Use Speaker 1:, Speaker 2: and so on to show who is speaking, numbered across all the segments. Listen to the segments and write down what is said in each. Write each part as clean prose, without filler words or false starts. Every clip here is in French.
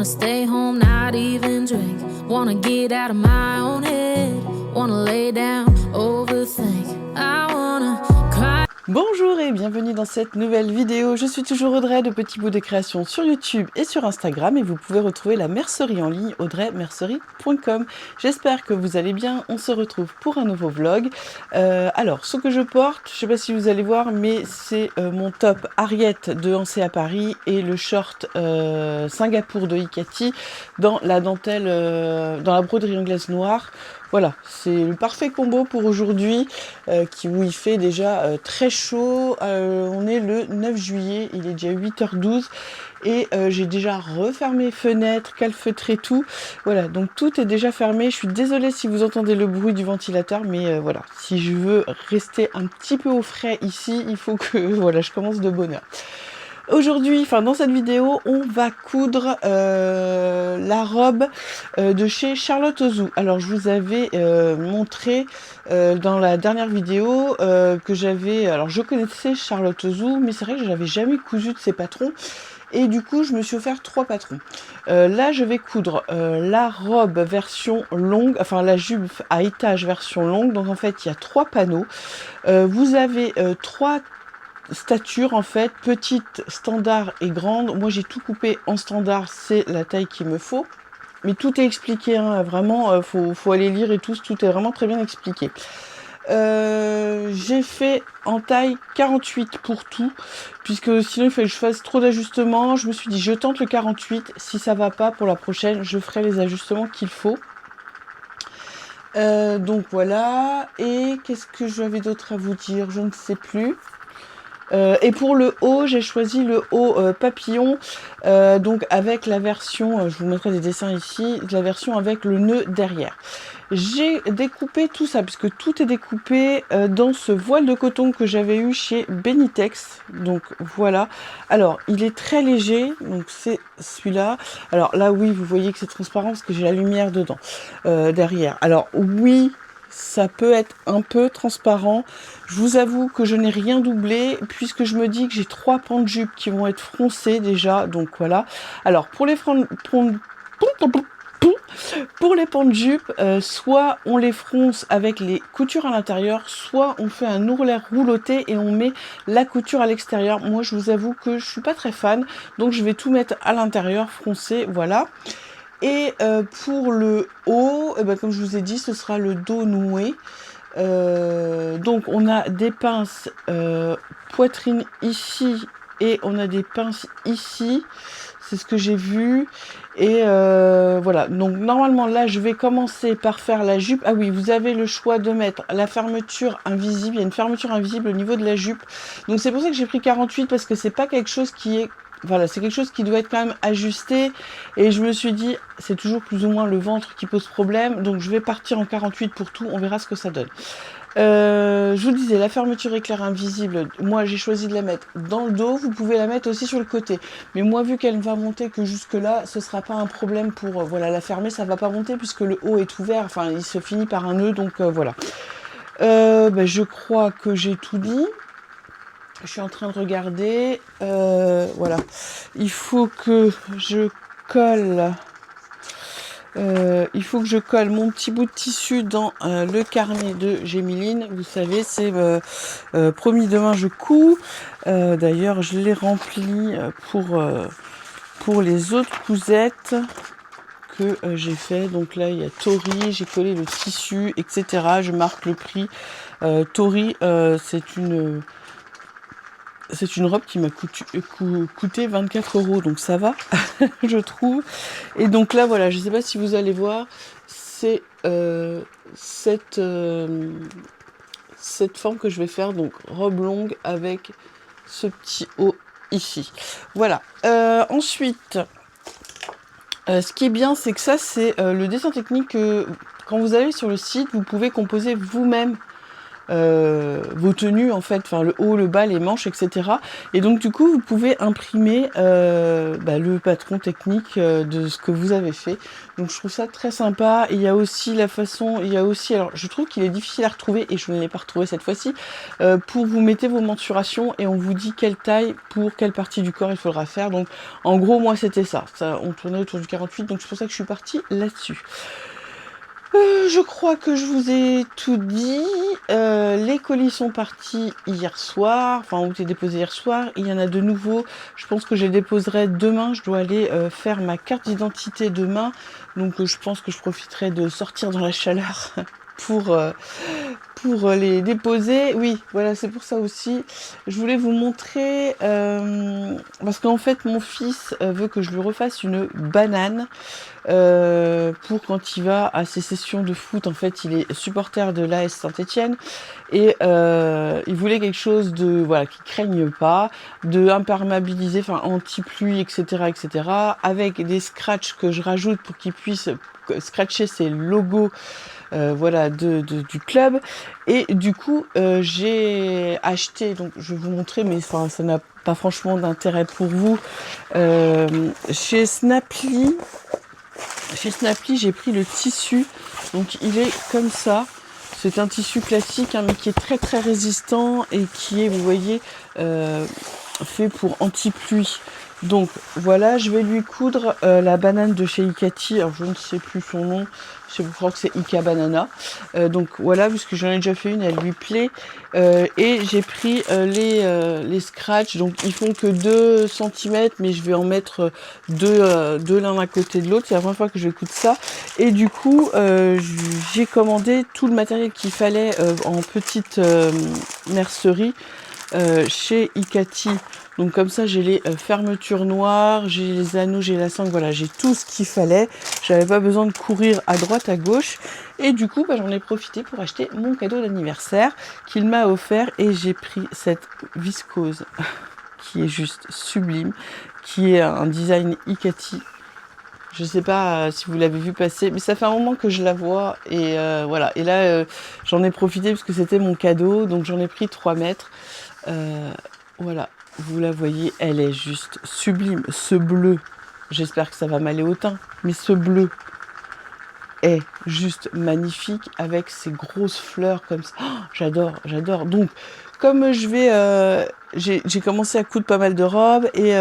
Speaker 1: Wanna stay home, not even drink. Wanna get out of my own head. Wanna lay down, overthink. I wanna cry.
Speaker 2: Bonjour et bienvenue dans cette nouvelle vidéo. Je suis toujours Audrey de Petit Bout de Création sur YouTube et sur Instagram et vous pouvez retrouver la mercerie en ligne audreymercerie.com. J'espère que vous allez bien. On se retrouve pour un nouveau vlog. Alors, ce que je porte, je ne sais pas si vous allez voir, mais c'est mon top Harriet de Hanser à Paris et le short Singapour de Hikati dans la dentelle, dans la broderie anglaise noire. Voilà, c'est le parfait combo pour aujourd'hui, où il fait déjà très chaud. On est le 9 juillet, il est déjà 8h12 et j'ai déjà refermé fenêtres, calfeutré tout. Voilà, donc tout est déjà fermé. Je suis désolée si vous entendez le bruit du ventilateur, mais voilà, si je veux rester un petit peu au frais ici, il faut que voilà, je commence de bonne heure. Aujourd'hui, dans cette vidéo, on va coudre la robe de chez Charlotte Ozou. Alors, je vous avais montré dans la dernière vidéo que j'avais... Alors, je connaissais Charlotte Ozou, mais c'est vrai que je n'avais jamais cousu de ses patrons. Et du coup, je me suis offert 3 patrons. Là, je vais coudre la robe version longue, enfin la jupe à étage version longue. Donc, en fait, il y a 3 panneaux. Vous avez 3 stature en fait, petite, standard et grande. Moi j'ai tout coupé en standard, c'est la taille qu'il me faut. Mais tout est expliqué, hein, vraiment, faut aller lire et tout est vraiment très bien expliqué. J'ai fait en taille 48 pour tout, puisque sinon il fallait que je fasse trop d'ajustements. Je me suis dit je tente le 48, si ça va pas pour la prochaine, je ferai les ajustements qu'il faut. Donc voilà, et qu'est-ce que j'avais d'autre à vous dire, je ne sais plus. Et pour le haut, j'ai choisi le haut papillon, donc avec la version, je vous mettrai des dessins ici, la version avec le nœud derrière. J'ai découpé tout ça, puisque tout est découpé dans ce voile de coton que j'avais eu chez Benitex. Donc voilà. Alors, il est très léger, donc c'est celui-là. Alors là, oui, vous voyez que c'est transparent parce que j'ai la lumière dedans, derrière. Alors oui, ça peut être un peu transparent. Je vous avoue que je n'ai rien doublé puisque je me dis que j'ai 3 pans de jupe qui vont être froncés déjà. Donc voilà. Alors pour les pans de jupe, soit on les fronce avec les coutures à l'intérieur, soit on fait un ourlet rouloté et on met la couture à l'extérieur. Moi je vous avoue que je suis pas très fan, donc je vais tout mettre à l'intérieur, froncé, voilà. Et pour le haut, comme je vous ai dit, ce sera le dos noué. Donc on a des pinces poitrine ici et on a des pinces ici. C'est ce que j'ai vu. Et voilà. Donc normalement là, je vais commencer par faire la jupe. Ah oui, vous avez le choix de mettre la fermeture invisible. Il y a une fermeture invisible au niveau de la jupe. Donc c'est pour ça que j'ai pris 48 parce que c'est pas quelque chose qui est... Voilà, c'est quelque chose qui doit être quand même ajusté. Et je me suis dit, c'est toujours plus ou moins le ventre qui pose problème. Donc je vais partir en 48 pour tout. On verra ce que ça donne. Je vous disais, la fermeture éclair invisible, moi j'ai choisi de la mettre dans le dos. Vous pouvez la mettre aussi sur le côté. Mais moi, vu qu'elle ne va monter que jusque là, ce sera pas un problème pour voilà, la fermer. Ça va pas monter puisque le haut est ouvert. Enfin, il se finit par un nœud. Donc voilà. Je crois que j'ai tout dit. Je suis en train de regarder, voilà, il faut que je colle, mon petit bout de tissu dans le carnet de Gémiline. Vous savez, c'est promis demain je couds. D'ailleurs, je l'ai rempli pour les autres cousettes que j'ai fait. Donc là, il y a Tori, j'ai collé le tissu, etc. Je marque le prix. Tori, c'est une robe qui m'a coûté 24 €, donc ça va, je trouve. Et donc là, voilà, je ne sais pas si vous allez voir, c'est cette forme que je vais faire, donc robe longue avec ce petit haut ici. Voilà. Ensuite, ce qui est bien, c'est que ça, c'est le dessin technique que, quand vous allez sur le site, vous pouvez composer vous-même vos tenues en fait, enfin le haut, le bas, les manches, etc. Et donc du coup vous pouvez imprimer le patron technique de ce que vous avez fait. Donc je trouve ça très sympa. Et il y a aussi la façon, il y a aussi, alors je trouve qu'il est difficile à retrouver et je ne l'ai pas retrouvé cette fois-ci, pour vous mettez vos mensurations et on vous dit quelle taille pour quelle partie du corps il faudra faire. Donc en gros moi c'était ça, on tournait autour du 48, donc c'est pour ça que je suis partie là-dessus. Je crois que je vous ai tout dit. Les colis sont partis hier soir, enfin ont été déposés hier soir. Il y en a de nouveaux. Je pense que je les déposerai demain. Je dois aller faire ma carte d'identité demain. Donc je pense que je profiterai de sortir dans la chaleur pour les déposer. Oui, voilà, c'est pour ça aussi. Je voulais vous montrer, parce qu'en fait mon fils veut que je lui refasse une banane pour quand il va à ses sessions de foot. En fait, il est supporter de l'AS Saint-Étienne et il voulait quelque chose de qui craigne pas, de imperméabilisé, enfin anti-pluie, etc., avec des scratchs que je rajoute pour qu'il puisse scratcher ses logos. Du club. Et du coup j'ai acheté, donc je vais vous montrer, mais ça n'a pas franchement d'intérêt pour vous, chez Snaply. J'ai pris le tissu, donc il est comme ça. C'est un tissu classique mais qui est très très résistant et qui est, vous voyez, fait pour anti-pluie. Donc voilà, je vais lui coudre la banane de chez Icati. Alors je ne sais plus son nom, je crois que c'est Ica Banana. Donc voilà, puisque j'en ai déjà fait une, elle lui plaît. Et j'ai pris les scratchs, donc ils font que 2 cm, mais je vais en mettre deux l'un à côté de l'autre. C'est la première fois que je vais coudre ça. Et du coup, j'ai commandé tout le matériel qu'il fallait en petite mercerie chez Icati. Donc comme ça j'ai les fermetures noires, j'ai les anneaux, j'ai la sangle, voilà, j'ai tout ce qu'il fallait. J'avais pas besoin de courir à droite à gauche. Et du coup j'en ai profité pour acheter mon cadeau d'anniversaire qu'il m'a offert. Et j'ai pris cette viscose qui est juste sublime, qui est un design Icati. Je sais pas si vous l'avez vu passer, mais ça fait un moment que je la vois. Et voilà, et là j'en ai profité parce que c'était mon cadeau. Donc j'en ai pris 3 mètres. Voilà, vous la voyez, elle est juste sublime. Ce bleu, j'espère que ça va m'aller au teint, mais ce bleu est juste magnifique avec ces grosses fleurs comme ça. Oh, j'adore, j'adore. Donc, comme je vais, j'ai commencé à coudre pas mal de robes et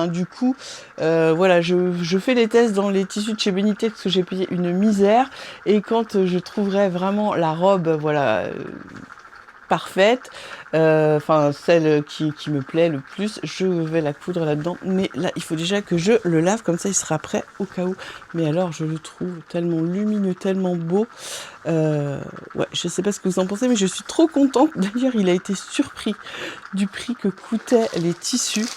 Speaker 2: du coup, voilà, je fais les tests dans les tissus de chez Benitex parce que j'ai payé une misère. Et quand je trouverai vraiment la robe, voilà, parfaite, celle qui me plaît le plus, je vais la coudre là-dedans. Mais là il faut déjà que je le lave, comme ça il sera prêt au cas où. Mais alors je le trouve tellement lumineux, tellement beau. Je sais pas ce que vous en pensez, mais je suis trop contente. D'ailleurs il a été surpris du prix que coûtaient les tissus,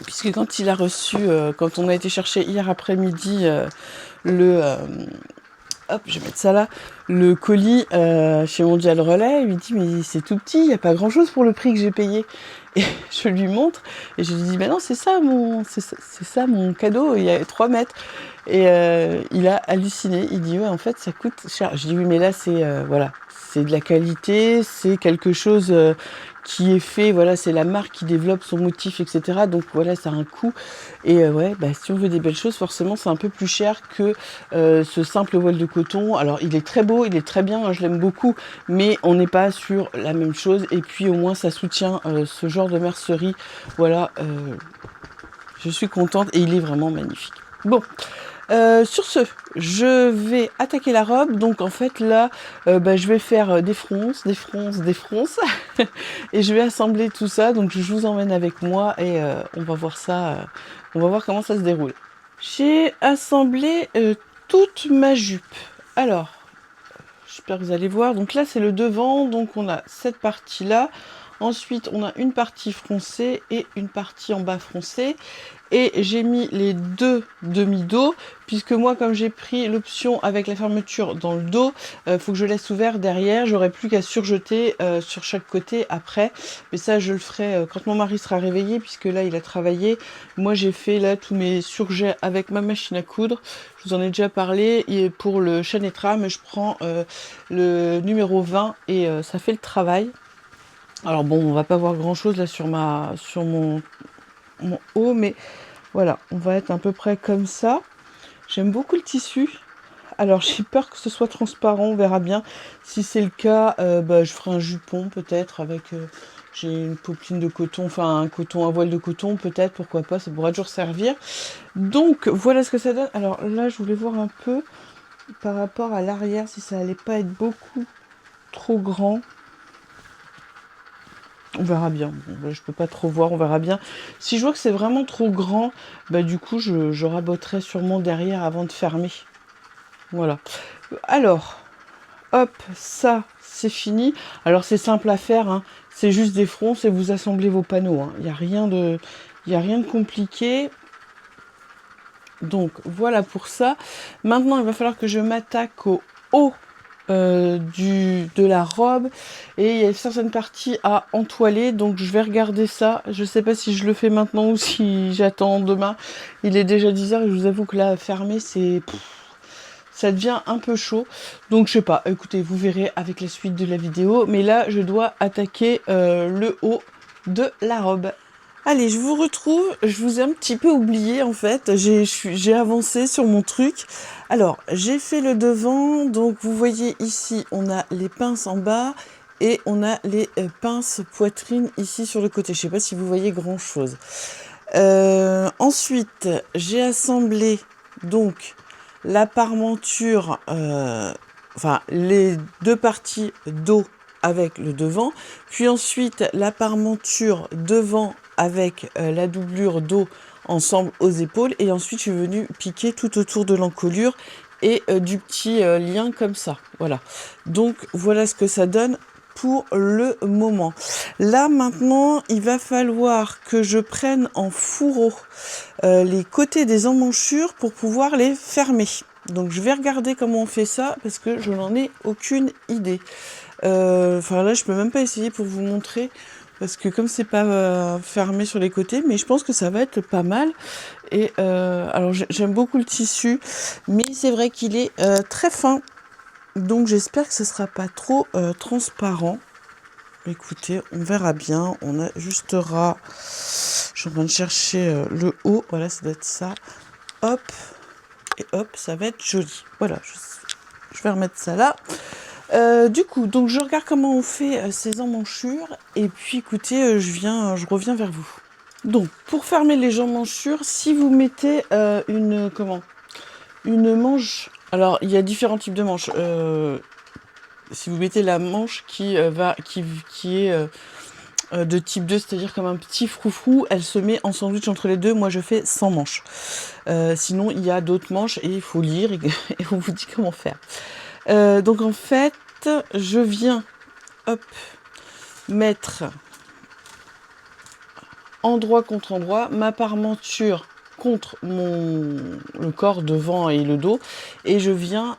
Speaker 2: puisque quand il a reçu, quand on a été chercher hier après-midi hop, je vais mettre ça là, le colis chez Mondial Relais, il lui dit mais c'est tout petit, il n'y a pas grand chose pour le prix que j'ai payé. Et je lui montre et je lui dis mais non, c'est ça mon cadeau, il y a 3 mètres. Et il a halluciné, il dit ouais en fait ça coûte cher. Je dis oui mais là c'est c'est de la qualité, c'est quelque chose qui est fait, voilà, c'est la marque qui développe son motif, etc. Donc voilà, ça a un coût. Et si on veut des belles choses, forcément c'est un peu plus cher que ce simple voile de coton. Alors il est très beau, il est très bien, hein, je l'aime beaucoup, mais on n'est pas sur la même chose. Et puis au moins ça soutient ce genre de mercerie. Voilà, je suis contente et il est vraiment magnifique. Bon. Sur ce, je vais attaquer la robe. Donc en fait là, je vais faire des fronces et je vais assembler tout ça. Donc je vous emmène avec moi et on va voir ça. On va voir comment ça se déroule. J'ai assemblé toute ma jupe. Alors, j'espère que vous allez voir. Donc là c'est le devant. Donc on a cette partie là. Ensuite, on a une partie froncée et une partie en bas froncée. Et j'ai mis les deux demi-dos, puisque moi, comme j'ai pris l'option avec la fermeture dans le dos, faut que je laisse ouvert derrière. J'aurai plus qu'à surjeter sur chaque côté après. Mais ça, je le ferai quand mon mari sera réveillé, puisque là, il a travaillé. Moi, j'ai fait là tous mes surjets avec ma machine à coudre. Je vous en ai déjà parlé. Et pour le chaîne trame, je prends le numéro 20 et ça fait le travail. Alors bon, on va pas voir grand-chose là sur mon haut, mais voilà, on va être à peu près comme ça. J'aime beaucoup le tissu. Alors j'ai peur que ce soit transparent, on verra bien. Si c'est le cas, je ferai un jupon peut-être avec... j'ai une popeline de coton, enfin un coton, un voile de coton peut-être, pourquoi pas, ça pourra toujours servir. Donc voilà ce que ça donne. Alors là, je voulais voir un peu par rapport à l'arrière, si ça allait pas être beaucoup trop grand. On verra bien. Bon, je peux pas trop voir, on verra bien. Si je vois que c'est vraiment trop grand, du coup, je raboterai sûrement derrière avant de fermer. Voilà. Alors, hop, ça, c'est fini. Alors, c'est simple à faire, hein. C'est juste des fronces et vous assemblez vos panneaux, hein. Il n'y a rien de compliqué. Donc, voilà pour ça. Maintenant, il va falloir que je m'attaque au haut de la robe, et il y a certaines parties à entoiler, donc je vais regarder ça. Je sais pas si je le fais maintenant ou si j'attends demain. Il est déjà 10h et je vous avoue que là, fermer, ça devient un peu chaud, donc je sais pas, écoutez, vous verrez avec la suite de la vidéo, mais là je dois attaquer le haut de la robe. Allez, je vous retrouve. Je vous ai un petit peu oublié en fait. J'ai avancé sur mon truc. Alors, j'ai fait le devant. Donc, vous voyez ici, on a les pinces en bas et on a les pinces poitrine ici sur le côté. Je sais pas si vous voyez grand chose. Ensuite, j'ai assemblé donc la parmenture, enfin les deux parties dos avec le devant, puis ensuite la parmenture devant avec la doublure dos ensemble aux épaules, et ensuite je suis venue piquer tout autour de l'encolure et du petit lien comme ça. Voilà, donc voilà ce que ça donne pour le moment. Là maintenant, il va falloir que je prenne en fourreau les côtés des emmanchures pour pouvoir les fermer. Donc je vais regarder comment on fait ça parce que je n'en ai aucune idée. Enfin là, je peux même pas essayer pour vous montrer parce que comme c'est pas fermé sur les côtés, mais je pense que ça va être pas mal. Et alors j'aime beaucoup le tissu, mais c'est vrai qu'il est très fin, donc j'espère que ce sera pas trop transparent. Écoutez, on verra bien, on ajustera. Je suis en train de chercher le haut, voilà, ça doit être ça. Hop, et hop, ça va être joli. Voilà, je vais remettre ça là. Du coup, donc je regarde comment on fait ces emmanchures, et puis écoutez, je reviens vers vous. Donc, pour fermer les emmanchures, si vous mettez une manche, alors il y a différents types de manches. Si vous mettez la manche qui est de type 2, c'est-à-dire comme un petit froufrou, elle se met en sandwich entre les deux. Moi, je fais sans manche. Sinon, il y a d'autres manches et il faut lire et on vous dit comment faire. Donc, en fait, je viens mettre endroit contre endroit ma parmenture contre le corps devant et le dos, et je viens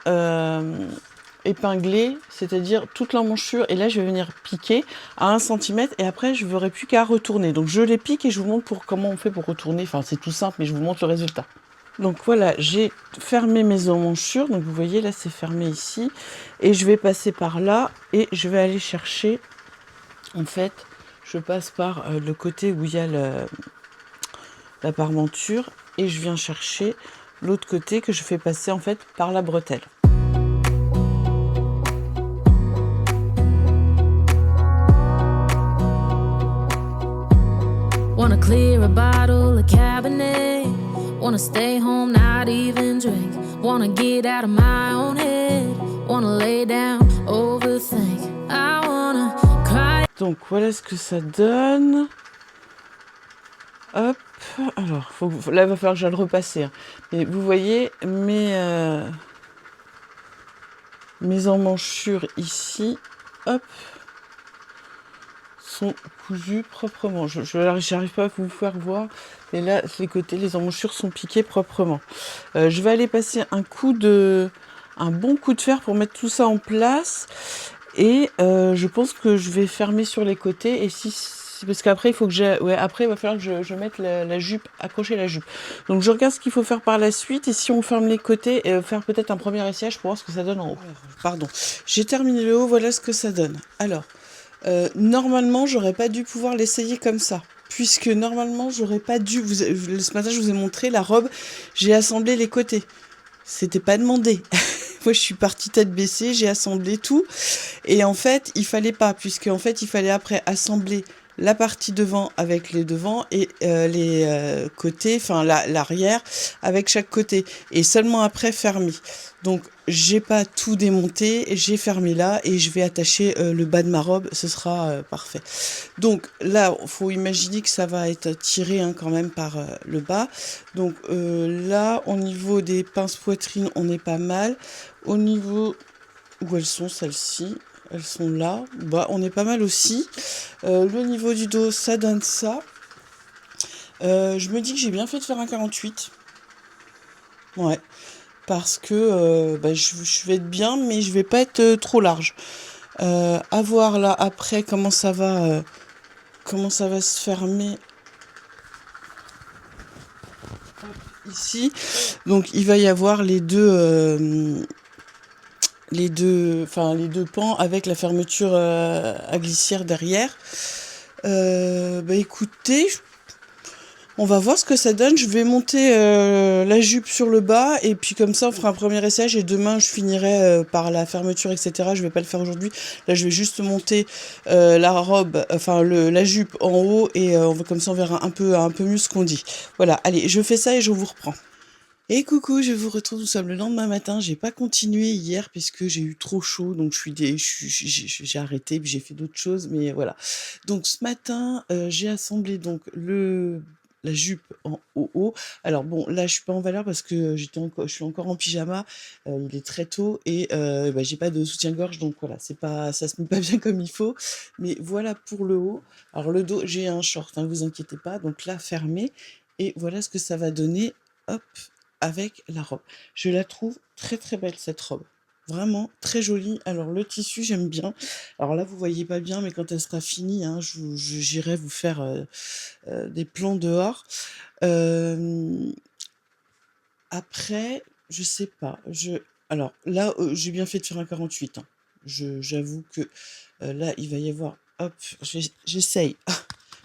Speaker 2: épingler, c'est-à-dire toute l'emmanchure, et là je vais venir piquer à 1 cm, et après je n'aurai plus qu'à retourner. Donc je les pique et je vous montre comment on fait pour retourner. Enfin, c'est tout simple, mais je vous montre le résultat. Donc voilà, j'ai fermé mes emmanchures, donc vous voyez là c'est fermé ici, et je vais passer par là et je vais aller chercher, en fait je passe par le côté où il y a la parmenture, et je viens chercher l'autre côté que je fais passer en fait par la bretelle.
Speaker 1: Wanna clear a bottle of Cabernet. Wanna stay home, not even drink. Wanna get out of my own head. Wanna lay down, overthink. I wanna cry.
Speaker 2: Donc voilà ce que ça donne. Hop. Alors, là, il va falloir que j'aille le repasser. Hein. Mais vous voyez mes emmanchures ici. Hop. sont cousus proprement. J'arrive pas à vous faire voir, mais là, les côtés, les emmanchures sont piquées proprement. Je vais aller passer un bon coup de fer pour mettre tout ça en place. Et je pense que je vais fermer sur les côtés. Et parce qu'après, il faut que après, il va falloir que je mette la jupe, accrocher la jupe. Donc, je regarde ce qu'il faut faire par la suite. Et si on ferme les côtés, faire peut-être un premier essayage pour voir ce que ça donne en haut. Pardon. J'ai terminé le haut, voilà ce que ça donne. Alors, normalement, j'aurais pas dû pouvoir l'essayer comme ça. Puisque normalement, j'aurais pas dû. Ce matin, je vous ai montré la robe. J'ai assemblé les côtés. C'était pas demandé. Moi, je suis partie tête baissée, j'ai assemblé tout. Et en fait, il fallait pas, puisque en fait, il fallait après assembler la partie devant avec les devants et les côtés, enfin l'arrière avec chaque côté. Et seulement après fermer. Donc, j'ai pas tout démonté, j'ai fermé là et je vais attacher le bas de ma robe, ce sera parfait. Donc là, il faut imaginer que ça va être tiré quand même par le bas. Donc là, au niveau des pinces poitrine, on est pas mal. Au niveau où elles sont, celles-ci, elles sont là. Bah, on est pas mal aussi. Le niveau du dos, ça donne ça. Je me dis que j'ai bien fait de faire un 48. Ouais. Parce que je vais être bien, mais je vais pas être trop large. À voir là après comment ça va se fermer ici. Donc il va y avoir les deux pans avec la fermeture à glissière derrière. Écoutez, on va voir ce que ça donne. Je vais monter la jupe sur le bas et puis comme ça on fera un premier essayage et demain je finirai par la fermeture, etc. Je vais pas le faire aujourd'hui. Là je vais juste monter la robe, la jupe en haut et comme ça on verra un peu mieux ce qu'on dit. Voilà, allez, je fais ça et je vous reprends. Et coucou, je vous retrouve, nous sommes le lendemain matin. J'ai pas continué hier puisque j'ai eu trop chaud, donc j'ai arrêté, puis j'ai fait d'autres choses, mais voilà. Donc ce matin, j'ai assemblé donc la jupe en haut. Alors bon, là je suis pas en valeur parce que je suis encore en pyjama. Il est très tôt et j'ai pas de soutien-gorge, donc voilà, ça se met pas bien comme il faut. Mais voilà pour le haut. Alors le dos, j'ai un short, vous inquiétez pas. Donc là fermé et voilà ce que ça va donner. Hop, avec la robe. Je la trouve très très belle cette robe. Vraiment très jolie. Alors le tissu j'aime bien. Alors là vous voyez pas bien mais quand elle sera finie, j'irai vous faire des plans dehors. Après, je sais pas. Alors là j'ai bien fait de faire un 48. J'avoue que là il va y avoir. Hop, j'essaye.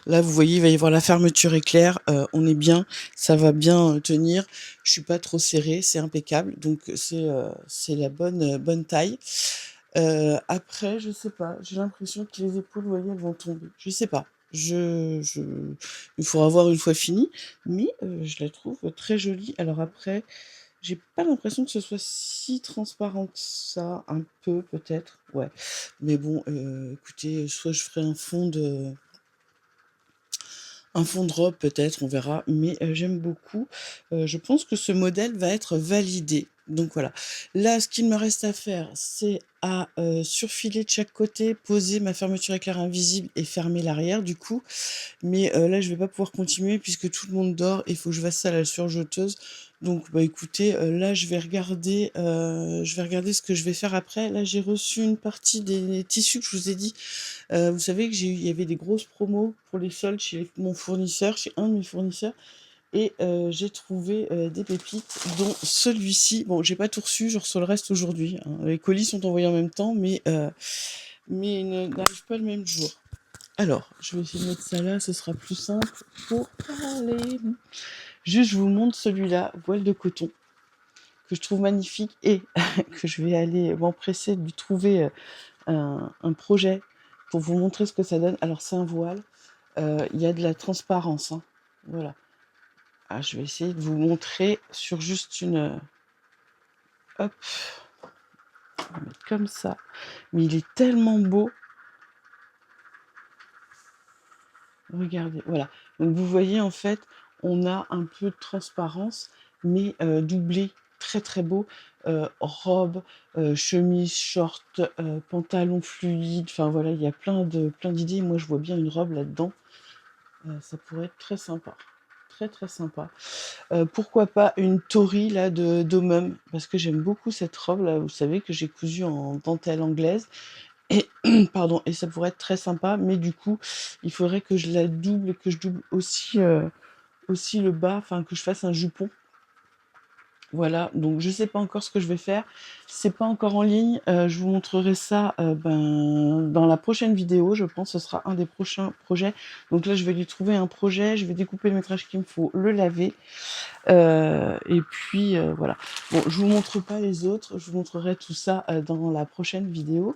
Speaker 2: Là, vous voyez, il va y avoir la fermeture éclair. On est bien, ça va bien tenir. Je suis pas trop serrée, c'est impeccable. Donc, c'est la bonne taille. Après, je sais pas. J'ai l'impression que les épaules, vous voyez, elles vont tomber. Je sais pas. Il faudra voir une fois fini. Mais je la trouve très jolie. Alors après, j'ai pas l'impression que ce soit si transparent que ça. Un peu, peut-être. Ouais. Mais bon, écoutez, soit je ferai un fond de robe peut-être, on verra, mais j'aime beaucoup. Je pense que ce modèle va être validé. Donc voilà. Là, ce qu'il me reste à faire, c'est à surfiler de chaque côté, poser ma fermeture éclair invisible et fermer l'arrière du coup. Mais là, je vais pas pouvoir continuer puisque tout le monde dort et il faut que je fasse ça à la surjeteuse. Donc écoutez, là je vais regarder ce que je vais faire après. Là, j'ai reçu une partie des tissus que je vous ai dit. Vous savez que il y avait des grosses promos pour les soldes chez un de mes fournisseurs et j'ai trouvé des pépites dont celui-ci. Bon, j'ai pas tout reçu, je reçois le reste aujourd'hui, hein. Les colis sont envoyés en même temps mais ils n'arrivent pas le même jour. Alors, je vais essayer de mettre ça là, ce sera plus simple pour parler. Juste, je vous montre celui-là, voile de coton, que je trouve magnifique et que je vais aller m'empresser de lui trouver un projet pour vous montrer ce que ça donne. Alors, c'est un voile, il y a de la transparence, hein. Voilà. Ah, je vais essayer de vous montrer sur juste une... Hop, on va mettre comme ça. Mais il est tellement beau. Regardez, voilà. Donc vous voyez en fait, on a un peu de transparence, mais doublé, très très beau. robe, chemise, short, pantalon fluide, enfin voilà, il y a plein d'idées. Moi, je vois bien une robe là-dedans. Ça pourrait être très sympa. Très, très sympa. Pourquoi pas une Tori là de d'Omum, parce que j'aime beaucoup cette robe là, vous savez, que j'ai cousue en dentelle anglaise et pardon, et ça pourrait être très sympa, mais du coup, il faudrait que je la double, que je double aussi le bas, enfin que je fasse un jupon. Voilà, donc je sais pas encore ce que je vais faire. C'est pas encore en ligne. Je vous montrerai ça dans la prochaine vidéo. Je pense que ce sera un des prochains projets. Donc là, je vais lui trouver un projet. Je vais découper le métrage qu'il me faut, le laver. Et puis voilà. Bon, je vous montre pas les autres. Je vous montrerai tout ça dans la prochaine vidéo.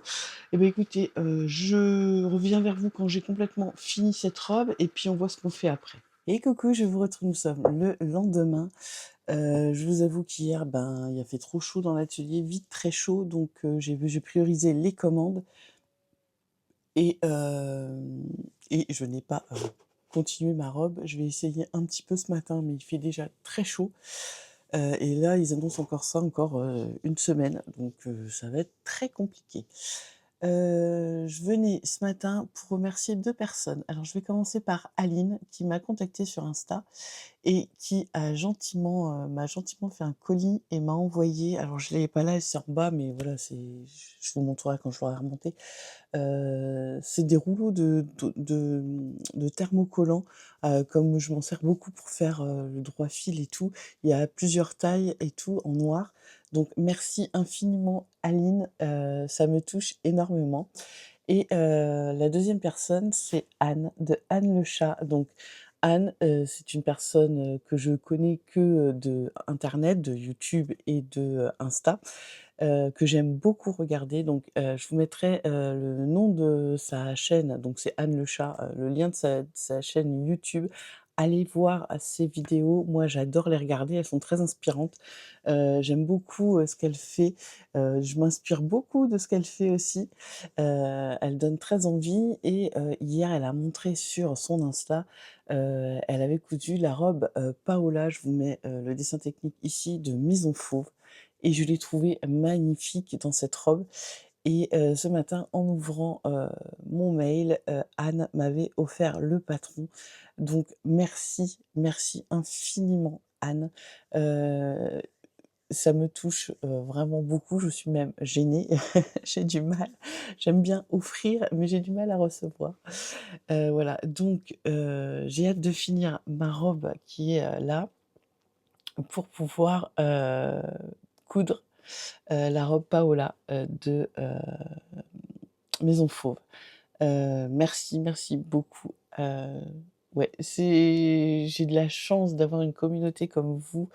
Speaker 2: Et ben écoutez, je reviens vers vous quand j'ai complètement fini cette robe. Et puis on voit ce qu'on fait après. Et coucou, je vous retrouve. Nous sommes le lendemain. Je vous avoue qu'hier, il a fait trop chaud dans l'atelier, vite très chaud, donc j'ai priorisé les commandes et je n'ai pas, continué ma robe. Je vais essayer un petit peu ce matin, mais il fait déjà très chaud, et là, ils annoncent encore ça, encore, 1 semaine, donc ça va être très compliqué. Je venais ce matin pour remercier 2 personnes. Alors je vais commencer par Aline qui m'a contactée sur Insta et qui m'a gentiment fait un colis et m'a envoyé, alors je l'ai pas là, c'est en bas, mais voilà, je vous montrerai quand je l'aurai remonté. C'est des rouleaux de thermocollants, comme je m'en sers beaucoup pour faire, le droit fil et tout. Il y a plusieurs tailles et tout en noir. Donc merci infiniment Aline, ça me touche énormément. Et la deuxième personne, c'est Anne, de Anne le chat. Donc Anne, c'est une personne, que je connais que, de internet, de YouTube et de, Insta, que j'aime beaucoup regarder. Donc je vous mettrai, le nom de sa chaîne, donc c'est Anne le chat, le lien de sa chaîne YouTube. Allez voir ses vidéos, moi j'adore les regarder, elles sont très inspirantes. J'aime beaucoup, ce qu'elle fait, je m'inspire beaucoup de ce qu'elle fait aussi. Elle donne très envie et hier elle a montré sur son Insta, elle avait cousu la robe, Paola, je vous mets, le dessin technique ici, de Maison Fauve, et je l'ai trouvée magnifique dans cette robe. Et ce matin, en ouvrant, mon mail, Anne m'avait offert le patron. Donc merci, merci infiniment Anne. Heu, Ça me touche, vraiment beaucoup, je suis même gênée. J'ai du mal, j'aime bien offrir, mais j'ai du mal à recevoir. Voilà, donc j'ai hâte de finir ma robe qui est, là, pour pouvoir, coudre, la robe Paola, de, Maison Fauve. Merci, merci beaucoup. Ouais, j'ai de la chance d'avoir une communauté comme vous,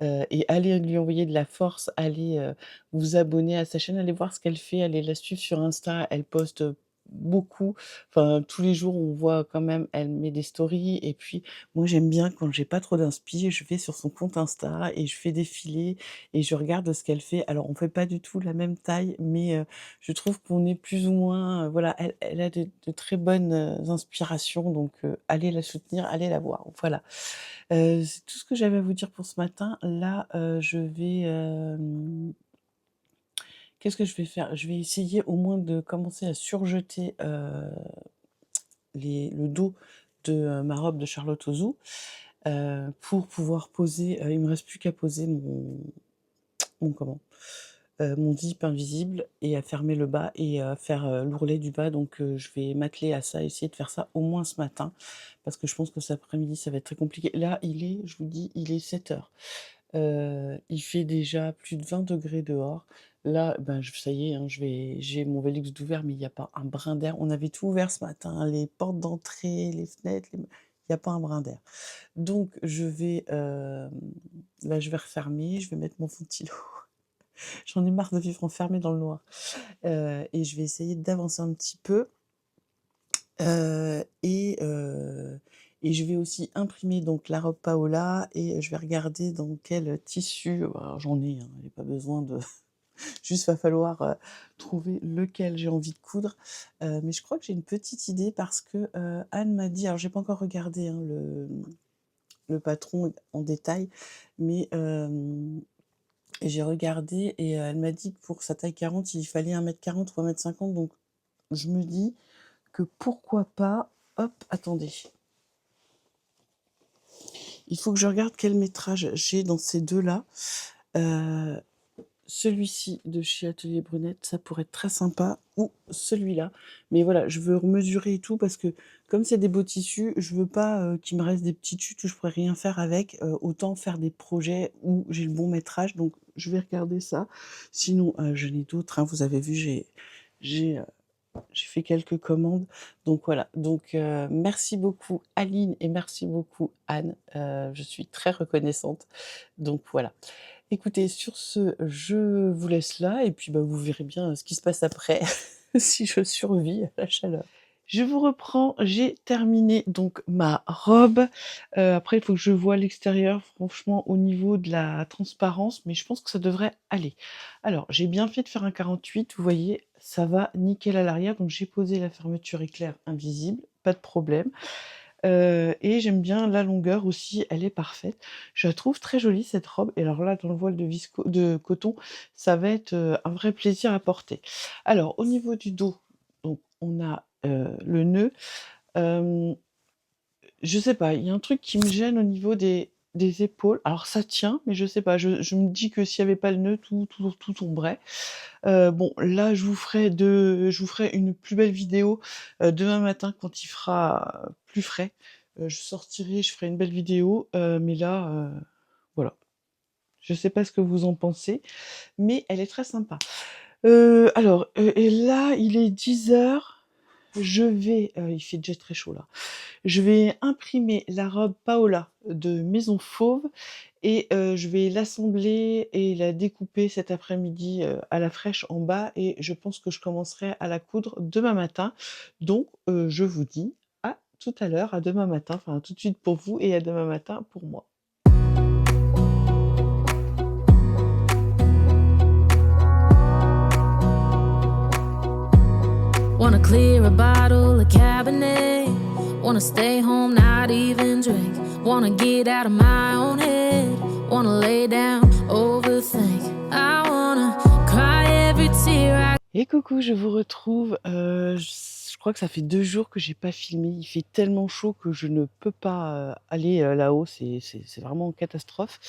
Speaker 2: et allez lui envoyer de la force, allez, vous abonner à sa chaîne, allez voir ce qu'elle fait, allez la suivre sur Insta, elle poste, beaucoup, enfin tous les jours on voit quand même, elle met des stories, et puis moi j'aime bien quand j'ai pas trop d'inspi, je vais sur son compte Insta et je fais défiler et je regarde ce qu'elle fait. Alors on fait pas du tout la même taille, mais je trouve qu'on est plus ou moins, voilà, elle a de très bonnes, inspirations, donc allez la soutenir, allez la voir, voilà. C'est tout ce que j'avais à vous dire pour ce matin. Là, je vais, qu'est-ce que je vais faire? Je vais essayer au moins de commencer à surjeter, le dos de, ma robe de Charlotte Ozou, pour pouvoir poser, il me reste plus qu'à poser mon comment? Mon zip invisible et à fermer le bas et à faire, l'ourlet du bas, donc je vais m'atteler à ça, essayer de faire ça au moins ce matin parce que je pense que cet après-midi, ça va être très compliqué. Là, je vous dis, il est 7:00. Il fait déjà plus de 20 degrés dehors. Là, ça y est, hein, j'ai mon Velux d'ouvert, mais il y a pas un brin d'air. On avait tout ouvert ce matin, les portes d'entrée, les fenêtres, il y a pas un brin d'air. Donc je vais, là, je vais refermer, je vais mettre mon ventilo. J'en ai marre de vivre enfermée dans le noir. Et je vais essayer d'avancer un petit peu, heu et heu et je vais aussi imprimer donc la robe Paola et je vais regarder dans quel tissu, alors j'en ai, hein, il y a pas besoin de juste va falloir, trouver lequel j'ai envie de coudre, mais je crois que j'ai une petite idée parce que, Anne m'a dit, alors j'ai pas encore regardé, hein, le patron en détail, mais Et j'ai regardé et elle m'a dit que pour sa taille 40, il fallait 1,40 m ou 1,50 m, donc je me dis que pourquoi pas hop, attendez. Il faut que je regarde quel métrage j'ai dans ces 2-là. Celui-ci de chez Atelier Brunette, ça pourrait être très sympa, ou celui-là. Mais voilà, je veux remesurer et tout parce que comme c'est des beaux tissus, je veux pas qu'il me reste des petits chutes où je pourrais rien faire avec. Autant faire des projets où j'ai le bon métrage. Donc je vais regarder ça. Sinon, j'en ai d'autres, hein. Vous avez vu, j'ai fait quelques commandes. Donc voilà. Donc merci beaucoup Aline et merci beaucoup Anne. Je suis très reconnaissante. Donc voilà. Écoutez, sur ce, je vous laisse là et puis, bah, vous verrez bien ce qui se passe après, si je survis à la chaleur. Je vous reprends, j'ai terminé donc ma robe. Après il faut que je voie l'extérieur, franchement au niveau de la transparence, mais je pense que ça devrait aller. Alors, j'ai bien fait de faire un 48, vous voyez, ça va nickel à l'arrière, donc j'ai posé la fermeture éclair invisible, pas de problème. Et j'aime bien la longueur aussi, elle est parfaite. Je la trouve très jolie cette robe et alors là, dans le voile de coton, ça va être, un vrai plaisir à porter. Alors au niveau du dos, donc on a, le nœud. Je sais pas, il y a un truc qui me gêne au niveau des épaules. Alors ça tient, mais je sais pas, je me dis que s'il y avait pas le nœud, tout tomberait. Bon, là, je vous ferai une plus belle vidéo, demain matin quand il fera plus frais. Je ferai une belle vidéo, mais là, voilà. Je sais pas ce que vous en pensez, mais elle est très sympa. Alors, et là, il est 10 h. Il fait déjà très chaud là. Je vais imprimer la robe Paola de Maison Fauve et je vais l'assembler et la découper cet après-midi, à la fraîche en bas et je pense que je commencerai à la coudre demain matin. Donc je vous dis à tout à l'heure, à demain matin, enfin tout de suite pour vous et à demain matin pour moi.
Speaker 1: Wanna clear a bottle of Cabernet. Wanna stay home, not even drink. Wanna get out of my own head. Wanna lay down, overthink. I wanna cry every tear I...
Speaker 2: Et coucou, je vous retrouve. Je crois que ça fait 2 jours que j'ai pas filmé. Il fait tellement chaud que je ne peux pas aller là-haut. C'est vraiment une catastrophe.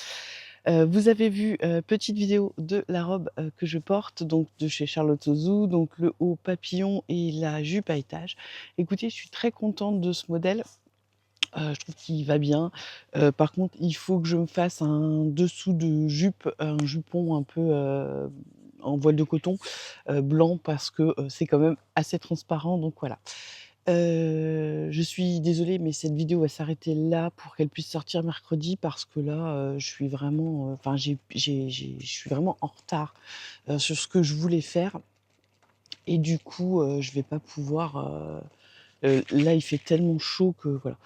Speaker 2: Vous avez vu petite vidéo de la robe que je porte, donc de chez Charlotte Ozou, donc le haut papillon et la jupe à étage. Écoutez, je suis très contente de ce modèle. Je trouve qu'il va bien. Par contre, il faut que je me fasse un dessous de jupe, un jupon un peu en voile de coton blanc parce que c'est quand même assez transparent. Donc voilà. Je suis désolée, mais cette vidéo va s'arrêter là pour qu'elle puisse sortir mercredi parce que là, je suis vraiment, enfin, je suis vraiment en retard sur ce que je voulais faire. Et du coup, je vais pas pouvoir. Là, il fait tellement chaud que voilà.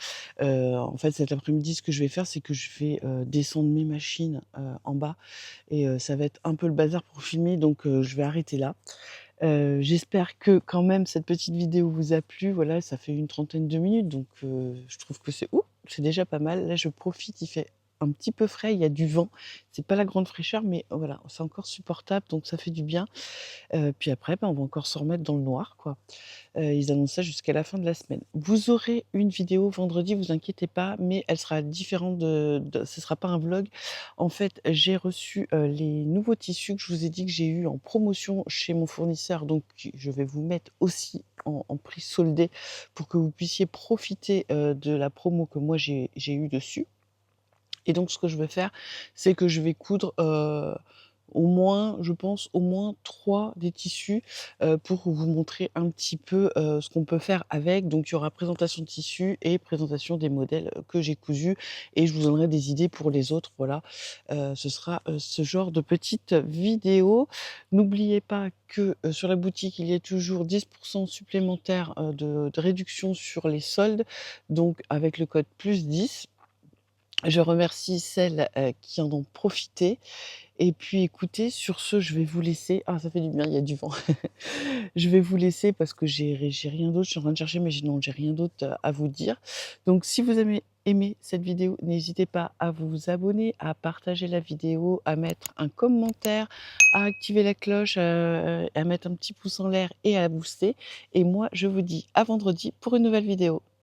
Speaker 2: En fait, cet après-midi, ce que je vais faire, c'est que je vais descendre mes machines en bas et ça va être un peu le bazar pour filmer, donc je vais arrêter là. J'espère que quand même cette petite vidéo vous a plu. Voilà, ça fait une trentaine de minutes, donc je trouve que c'est déjà pas mal. Là, je profite, il fait un petit peu frais, il y a du vent. C'est pas la grande fraîcheur, mais voilà, c'est encore supportable, donc ça fait du bien. Puis après, on va encore se remettre dans le noir, quoi. Ils annoncent ça jusqu'à la fin de la semaine. Vous aurez une vidéo vendredi, vous inquiétez pas, mais elle sera différente ce sera pas un vlog. En fait, j'ai reçu, les nouveaux tissus que je vous ai dit que j'ai eu en promotion chez mon fournisseur, donc je vais vous mettre aussi en prix soldé pour que vous puissiez profiter, de la promo que moi j'ai eue dessus. Et donc ce que je vais faire, c'est que je vais coudre, au moins, je pense, au moins 3 des tissus, pour vous montrer un petit peu, ce qu'on peut faire avec. Donc il y aura présentation de tissus et présentation des modèles, que j'ai cousus et je vous donnerai des idées pour les autres, voilà. Ce sera, ce genre de petite vidéo. N'oubliez pas que, sur la boutique, il y a toujours 10 supplémentaires, de réduction sur les soldes, donc avec le code +10. Je remercie celles, qui en ont profité et puis écoutez, sur ce, je vais vous laisser. Ah, ça fait du bien, il y a du vent. Je vais vous laisser parce que j'ai rien d'autre. Je suis en train de chercher, mais j'ai rien d'autre, à vous dire. Donc si vous avez aimé cette vidéo, n'hésitez pas à vous abonner, à partager la vidéo, à mettre un commentaire, à activer la cloche, à mettre un petit pouce en l'air et à booster. Et moi, je vous dis à vendredi pour une nouvelle vidéo.